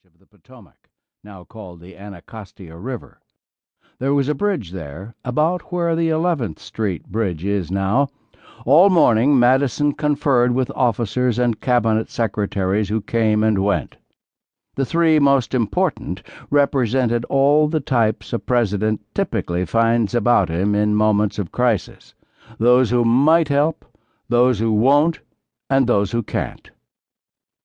of the Potomac, now called the Anacostia River. There was a bridge there, about where the 11th Street Bridge is now. All morning Madison conferred with officers and cabinet secretaries who came and went. The three most important represented all the types a president typically finds about him in moments of crisis: those who might help, those who won't, and those who can't.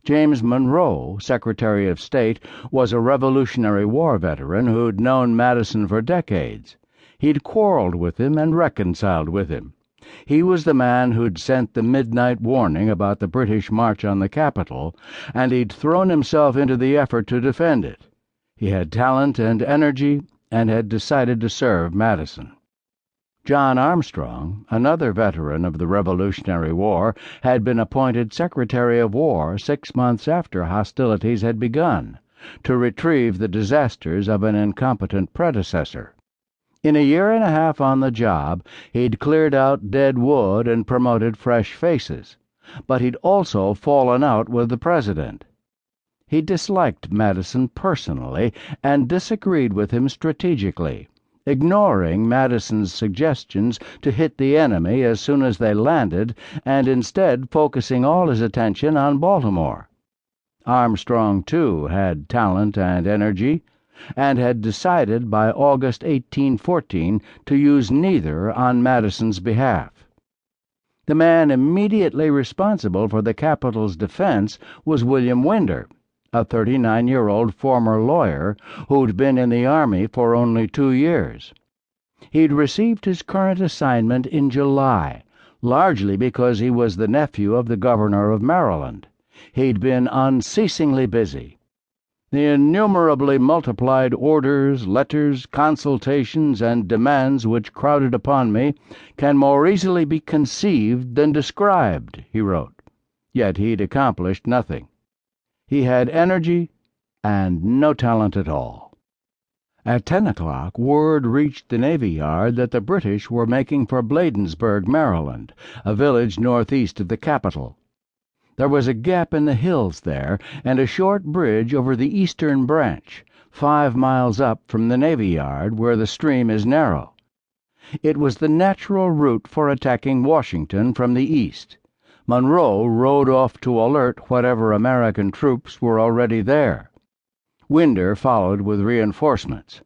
James Monroe, Secretary of State, was a Revolutionary War veteran who'd known Madison for decades. He'd quarreled with him and reconciled with him. He was the man who'd sent the midnight warning about the British march on the Capitol, and he'd thrown himself into the effort to defend it. He had talent and energy, and had decided to serve Madison. John Armstrong, another veteran of the Revolutionary War, had been appointed Secretary of War 6 months after hostilities had begun, to retrieve the disasters of an incompetent predecessor. In a year and a half on the job, he'd cleared out dead wood and promoted fresh faces, but he'd also fallen out with the president. He disliked Madison personally and disagreed with him strategically, ignoring Madison's suggestions to hit the enemy as soon as they landed and instead focusing all his attention on Baltimore. Armstrong, too, had talent and energy, and had decided by August 1814 to use neither on Madison's behalf. The man immediately responsible for the Capitol's defense was William Winder, a 39-year-old former lawyer who'd been in the Army for only 2 years. He'd received his current assignment in July, largely because he was the nephew of the governor of Maryland. He'd been unceasingly busy. The innumerably multiplied orders, letters, consultations, and demands which crowded upon me can more easily be conceived than described, he wrote. Yet he'd accomplished nothing. He had energy and no talent at all. At 10 o'clock, word reached the Navy Yard that the British were making for Bladensburg, Maryland, a village northeast of the capital. There was a gap in the hills there, and a short bridge over the eastern branch, 5 miles up from the Navy Yard, where the stream is narrow. It was the natural route for attacking Washington from the east. Monroe rode off to alert whatever American troops were already there. Winder followed with reinforcements.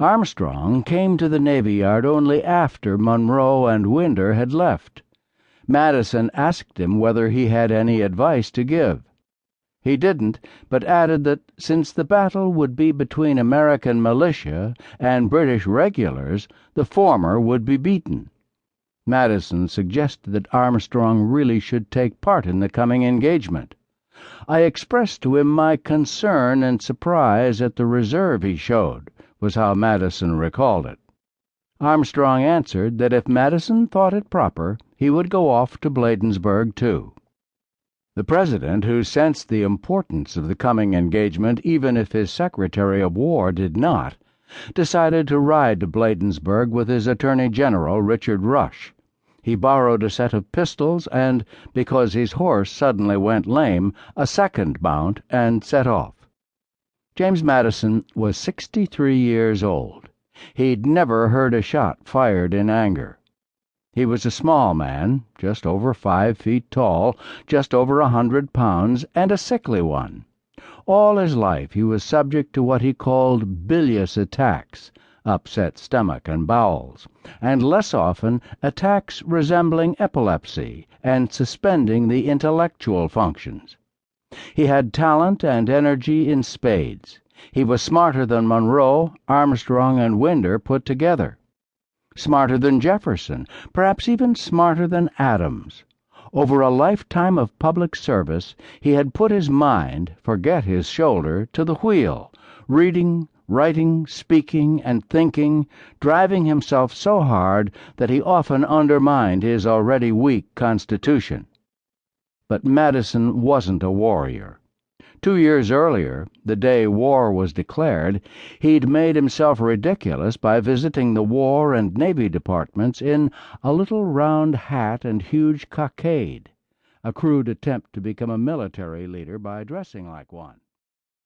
Armstrong came to the Navy Yard only after Monroe and Winder had left. Madison asked him whether he had any advice to give. He didn't, but added that since the battle would be between American militia and British regulars, the former would be beaten. Madison suggested that Armstrong really should take part in the coming engagement. I expressed to him my concern and surprise at the reserve he showed, was how Madison recalled it. Armstrong answered that if Madison thought it proper, he would go off to Bladensburg, too. The president, who sensed the importance of the coming engagement even if his Secretary of War did not, decided to ride to Bladensburg with his Attorney General, Richard Rush. He borrowed a set of pistols and, because his horse suddenly went lame, a second mount and set off. James Madison was 63 years old. He'd never heard a shot fired in anger. He was a small man, just over 5 feet tall, just over 100 pounds, and a sickly one. All his life he was subject to what he called bilious attacks, upset stomach and bowels, and less often attacks resembling epilepsy and suspending the intellectual functions. He had talent and energy in spades. He was smarter than Monroe, Armstrong, and Winder put together. Smarter than Jefferson, perhaps even smarter than Adams. Over a lifetime of public service, he had put his mind, forget his shoulder, to the wheel, reading, writing, speaking, and thinking, driving himself so hard that he often undermined his already weak constitution. But Madison wasn't a warrior. 2 years earlier, the day war was declared, he'd made himself ridiculous by visiting the War and Navy departments in a little round hat and huge cockade, a crude attempt to become a military leader by dressing like one.